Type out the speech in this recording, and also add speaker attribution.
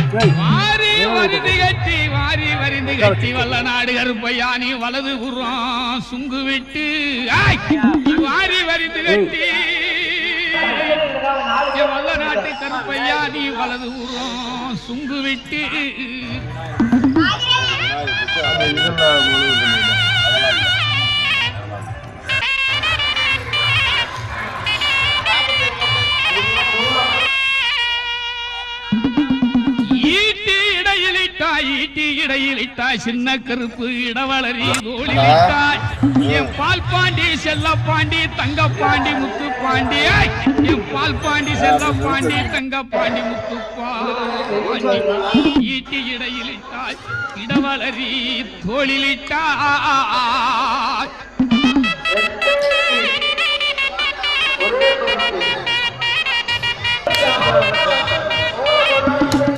Speaker 1: வாரி வரிந்து கட்டி வாரி வரிந்து கட்டி வல்ல நாடு கருப்பையானி வலது புறம் சுங்கு விட்டு வாரி வரிந்து கட்டி வல்ல நாட்டு கருப்பையானி வலது புறம் சுங்கு விட்டு ஈட்டி இடையிலிட்டாய் சின்ன கருப்பு இடவளரி தோளிலிட்டாய் என் பால் பாண்டி செல்ல பாண்டி தங்க பாண்டி முத்து பாண்டி என் பால் பாண்டி செல்ல பாண்டி தங்க பாண்டி முத்து பாண்டி ஈட்டி இடையிலிட்டாய் இடவளரி தோளிலிட்டாய்